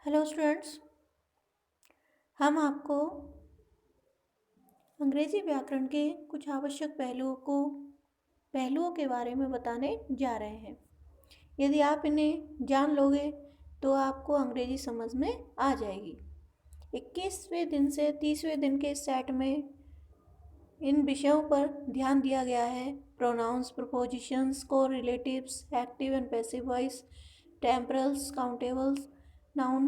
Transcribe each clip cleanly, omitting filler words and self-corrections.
Hello students. हम आपको अंग्रेजी व्याकरण के कुछ आवश्यक पहलुओं के बारे में बताने जा रहे हैं। यदि आप इन्हें जान लोगे तो आपको अंग्रेजी समझ में आ जाएगी। 21वें दिन से 30वें दिन के सेट में इन विषयों पर ध्यान दिया गया है। Pronouns, prepositions, correlatives, active and passive voice, temporals, countables, noun,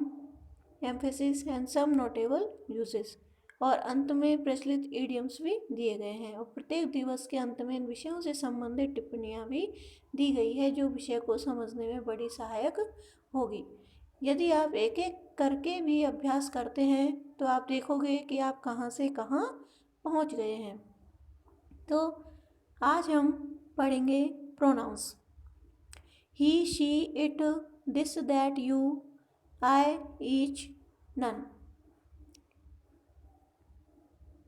emphasis and some notable uses, और अंत में प्रचलित इडियम्स भी दिए गए हैं। और प्रत्येक दिवस के अंत में इन विषयों से संबंधित टिप्पणियाँ भी दी गई है जो विषय को समझने में बड़ी सहायक होगी। यदि आप एक एक करके भी अभ्यास करते हैं तो आप देखोगे कि आप कहाँ से कहाँ पहुँच गए हैं। तो आज हम पढ़ेंगे pronouns. He, she, it, this, that, you, I, each, none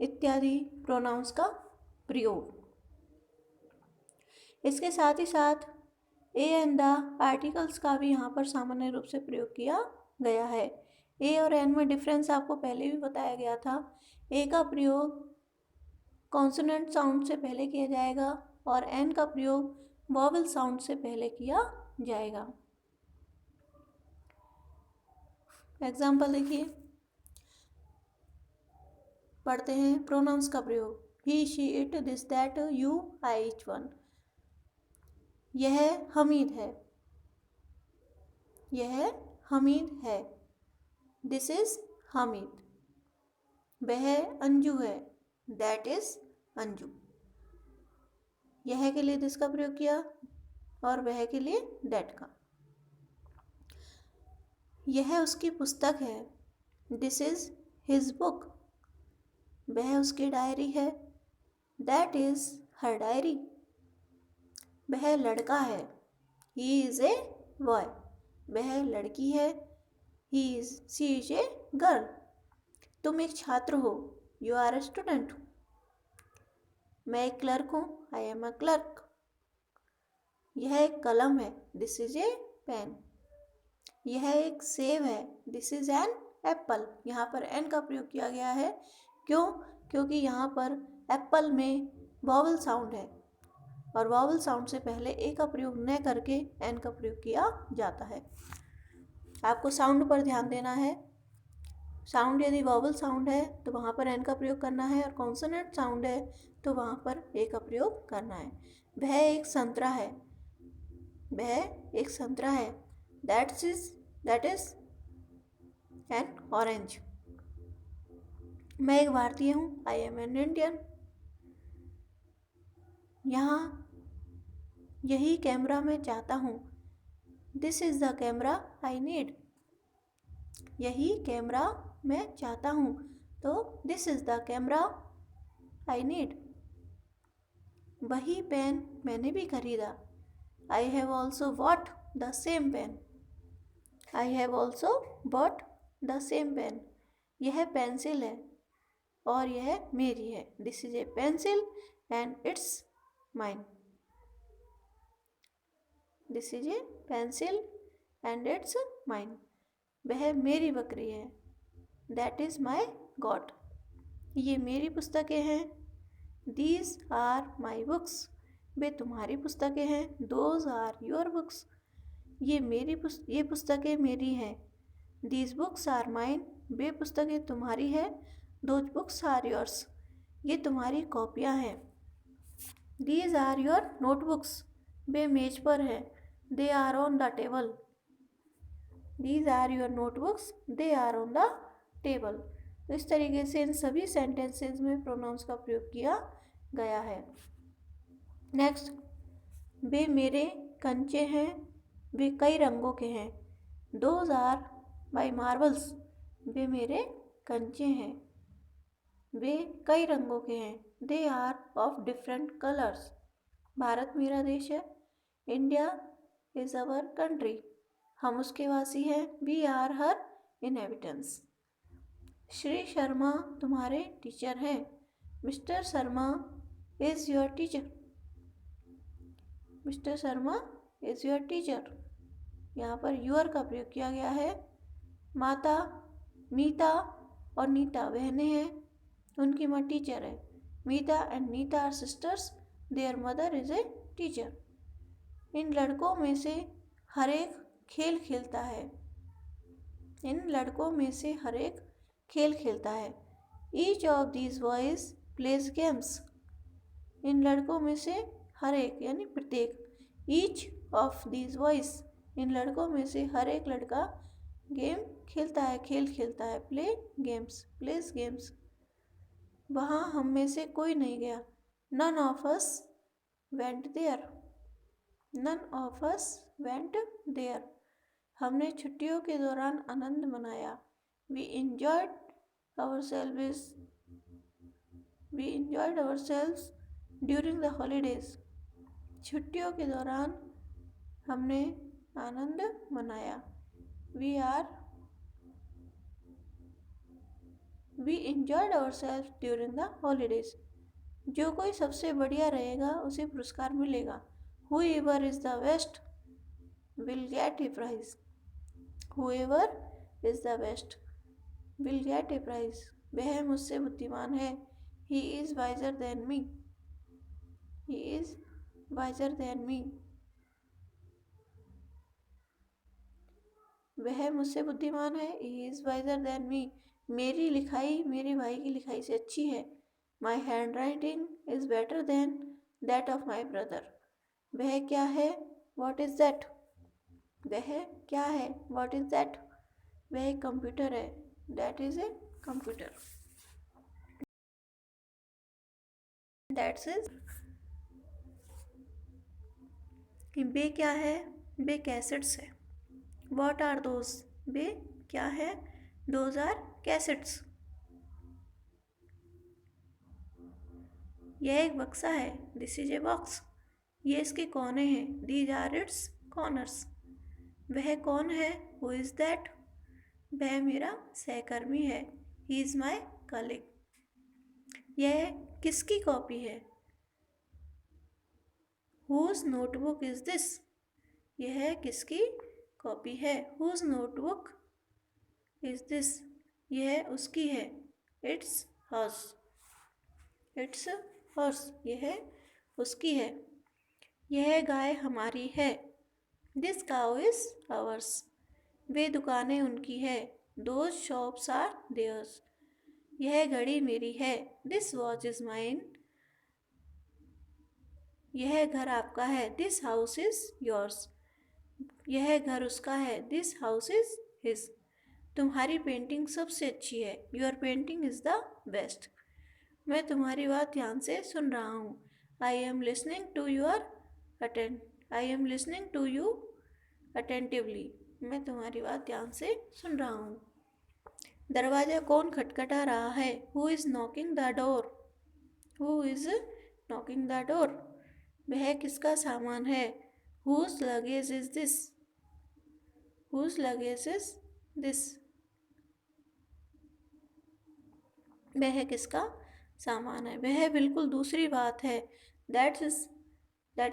इत्यादि प्रोनाउंस का प्रयोग। इसके साथ ही साथ ए एंड द आर्टिकल्स का भी यहाँ पर सामान्य रूप से प्रयोग किया गया है। ए और एन में डिफरेंस आपको पहले भी बताया गया था। ए का प्रयोग कॉन्सोनेंट साउंड से पहले किया जाएगा और एन का प्रयोग वॉवल साउंड से पहले किया जाएगा। एग्जाम्पल देखिए, पढ़ते हैं प्रोनाउंस का प्रयोग। He, she, it, this, that, you, I, each one. यह हमीद है, यह हमीद है। This is Hamid. वह अंजू है, दैट इज अंजू। यह के लिए दिस का प्रयोग किया और वह के लिए दैट का। यह उसकी पुस्तक है, दिस इज हिज बुक। वह उसकी डायरी है, दैट इज हर डायरी। वह लड़का है, ही इज ए बॉय। वह लड़की है, शी इज ए गर्ल। तुम एक छात्र हो, यू आर ए स्टूडेंट। मैं एक क्लर्क हूँ, आई एम अ क्लर्क। यह एक कलम है, दिस इज ए पेन। यह एक सेब है, दिस इज एन एप्पल। यहाँ पर एन का प्रयोग किया गया है। क्यों? क्योंकि यहाँ पर एप्पल में वॉवल साउंड है और वॉवल साउंड से पहले ए का प्रयोग न करके एन का प्रयोग किया जाता है। आपको साउंड पर ध्यान देना है। साउंड यदि वॉवल साउंड है तो वहाँ पर एन का प्रयोग करना है, और कॉन्सोनेंट साउंड है तो वहाँ पर ए का प्रयोग करना है। वह एक संतरा है, वह एक संतरा है। That is an orange. मैं एक भारतीय हूँ, आई एम एन इंडियन। यहाँ यही कैमरा मैं चाहता हूँ, this is the camera I need. यही कैमरा मैं चाहता हूँ, तो this is the camera I need. वही पेन मैंने भी खरीदा, I have also bought the same pen. I have also bought the same pen. यह पेंसिल है और यह मेरी है, this is a pencil and it's mine. This is a pencil and it's mine. वह मेरी बकरी है, दैट इज माई गॉट। ये मेरी पुस्तकें हैं, दीज आर माई बुक्स। वे तुम्हारी पुस्तकें हैं, दोज आर योर बुक्स। ये पुस्तकें मेरी हैं, दीज बुक्स आर माइन। वे पुस्तकें तुम्हारी है, दोज बुक्स आर योर्स। ये तुम्हारी कॉपियाँ हैं, दीज आर योर नोटबुक्स। वे मेज पर हैं, they are on the table. These are your notebooks, they are on the table. तो इस तरीके से इन सभी सेंटेंसेस में प्रोनाउंस का प्रयोग किया गया है। नेक्स्ट, वे मेरे कंचे हैं, वे कई रंगों के हैं, दोज आर माई मार्बल्स। वे मेरे कंचे हैं, वे कई रंगों के हैं, they are of different colours. भारत मेरा देश है, इंडिया इज अवर कंट्री। हम उसके वासी हैं, we are her inhabitants. Shri Sharma तुम्हारे टीचर हैं, Mister Sharma is your teacher. Mister Sharma is your teacher. यहाँ पर योर का प्रयोग किया गया है, माता मीता और नीता बहनें हैं, उनकी माँ टीचर है। Meeta and Neeta are sisters, their mother is a teacher. इन लड़कों में से हर एक खेल खेलता है। इन लड़कों में से हर एक खेल खेलता है। Each of these boys plays games. इन लड़कों में से हर एक यानी प्रत्येक, ईच ऑफ दीज बॉयज, इन लड़कों में से हर एक लड़का गेम खेलता है, खेल खेलता है। Play games, plays games. वहाँ हम में से कोई नहीं गया। None of us went there. None of us went there. हमने छुट्टियों के दौरान आनंद मनाया। We enjoyed ourselves during the holidays. छुट्टियों के दौरान हमने आनंद मनाया। We enjoyed ourselves during the holidays. जो कोई सबसे बढ़िया रहेगा उसे पुरस्कार मिलेगा। Whoever is the best will get a prize. Whoever is the best will get a prize. वह मुझसे बुद्धिमान है। He is wiser than me. He is wiser than me. वह मुझसे बुद्धिमान है। He is wiser than me. मेरी लिखाई मेरे भाई की लिखाई से अच्छी है। My handwriting is better than that of my brother. वह क्या है? What is that? वह क्या है? What is that? वह एक कंप्यूटर है। That is a computer. That's it. वे क्या है? वे कैसेट्स है। What are those? वे क्या है? Those are cassettes. यह एक बक्सा है। This is a box. ये इसके कोने हैं। These are its corners. वह कौन है? Who is that? वह मेरा सहकर्मी है। He is my colleague. यह किसकी कॉपी है? Whose notebook is this? यह किसकी कॉपी है? Whose notebook is this? यह उसकी है। It's hers. It's hers. यह उसकी है। यह गाय हमारी है। This cow is ours. वे दुकानें उनकी है। Those shops are theirs. यह घड़ी मेरी है। This watch is mine. यह घर आपका है। This house is yours. यह घर उसका है। This house is his. तुम्हारी पेंटिंग सबसे अच्छी है। Your painting is the best. मैं तुम्हारी बात ध्यान से सुन रहा हूँ। I am listening to you attentively. मैं तुम्हारी बात ध्यान से सुन रहा हूँ। दरवाजा कौन खटखटा रहा है? Who is knocking the door? Who is knocking the door? वह किसका सामान है? Whose luggage is this? Whose luggage is this? वह किसका सामान है? वह बिल्कुल दूसरी बात है। That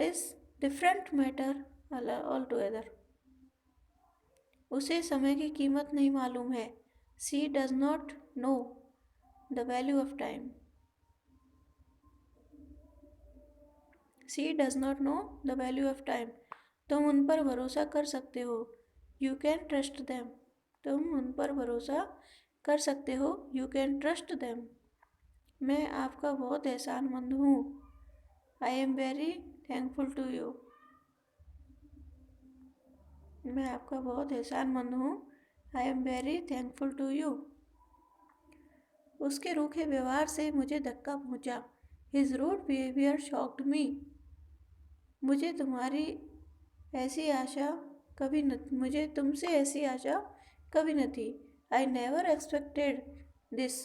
is different matter altogether. उसे समय की कीमत नहीं मालूम है। She does not know the value of time. She does not know the value of time. तुम उन पर भरोसा कर सकते हो। You can trust them. तुम उन पर भरोसा कर सकते हो। You can trust them. मैं आपका बहुत एहसानमंद हूँ। I am very thankful to you. मैं आपका बहुत एहसानमंद हूँ। I am very thankful to you. उसके रूखे व्यवहार से मुझे धक्का पहुँचा। His rude behavior shocked me. मुझे तुमसे ऐसी आशा कभी न थी। I never expected this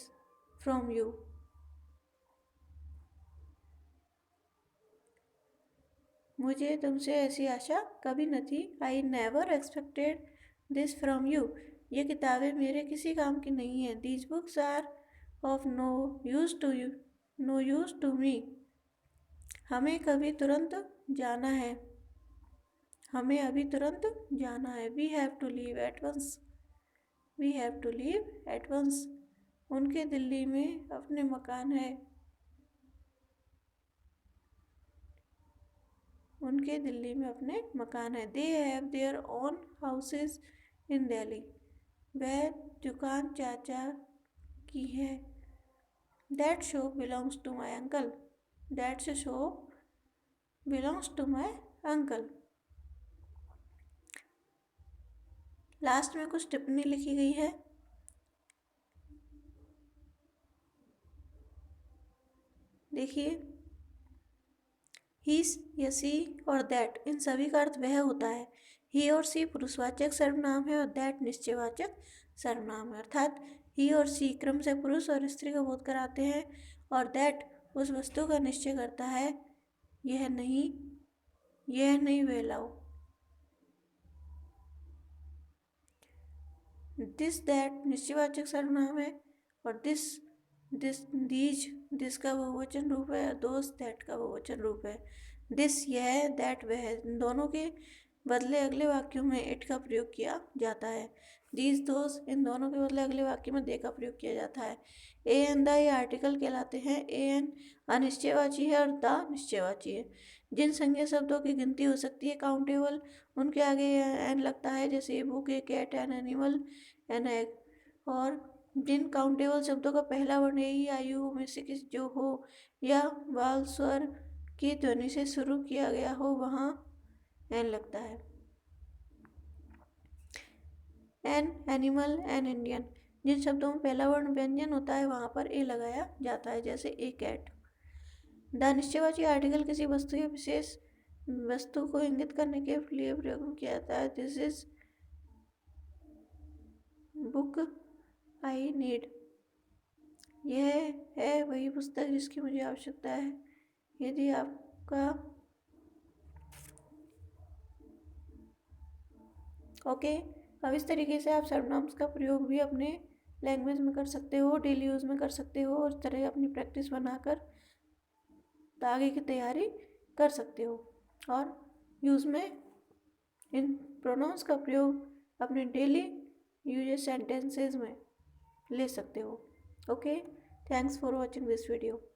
from you. मुझे तुमसे ऐसी आशा कभी न थी। I never expected this from you. ये किताबें मेरे किसी काम की नहीं हैं। These books are of no use to me. हमें अभी तुरंत जाना है। We have to leave at once. We have to leave at once. उनके दिल्ली में अपने मकान है। उनके दिल्ली में अपने मकान है। They have their own houses in Delhi. वह दुकान चाचा की है। That shop belongs to my uncle. That shop belongs to my uncle. Last में कुछ टिप्पणी लिखी गई है। देखिए, ही या सी और दैट इन सभी का अर्थ वह होता है। ही और सी पुरुषवाचक सर्वनाम है और दैट निश्चयवाचक सर्वनाम है। अर्थात ही और सी क्रम से पुरुष और स्त्री का बोध कराते हैं और दैट उस वस्तु का निश्चय करता है। यह नहीं वह लाओ। दिस दैट निश्चयवाचक सर्वनाम है और दिस का बहुवचन रूप है और दोस दैट का बहुवचन रूप है। दिस यह, दैट वह, इन दोनों के बदले अगले वाक्यों में इट का प्रयोग किया जाता है। दीज दोस इन दोनों के बदले अगले वाक्य में दे का प्रयोग किया जाता है। ए एन द ये आर्टिकल कहलाते हैं। ए एन अनिश्चयवाची है और द निश्चयवाची है। जिन संज्ञा शब्दों की गिनती हो सकती है काउंटेबल, उनके आगे एन लगता है, जैसे a book, a cat, an animal, an egg. और जिन काउंटेबल शब्दों का पहला वर्ण ए आई यू में से किसी जो हो या वाल स्वर की ध्वनि से शुरू किया गया हो वहाँ एन लगता है। An animal, an Indian. जिन शब्दों में पहला वर्ण व्यंजन होता है वहाँ पर ए लगाया जाता है, जैसे ए कैट। द निश्चयवाची आर्टिकल किसी वस्तु या विशेष वस्तु को इंगित करने के लिए प्रयोग किया जाता है। This is book I need. यह है वही पुस्तक जिसकी मुझे आवश्यकता है। यदि आपका ओके, अब इस तरीके से आप सर्वनाम्स का प्रयोग भी अपने लैंग्वेज में कर सकते हो, डेली यूज़ में कर सकते हो और इस तरह अपनी प्रैक्टिस बनाकर आगे की तैयारी कर सकते हो और यूज़ में इन प्रोनाउंस का प्रयोग अपने डेली यूजेस सेंटेंसेस में ले सकते हो। Okay, thanks for watching this video.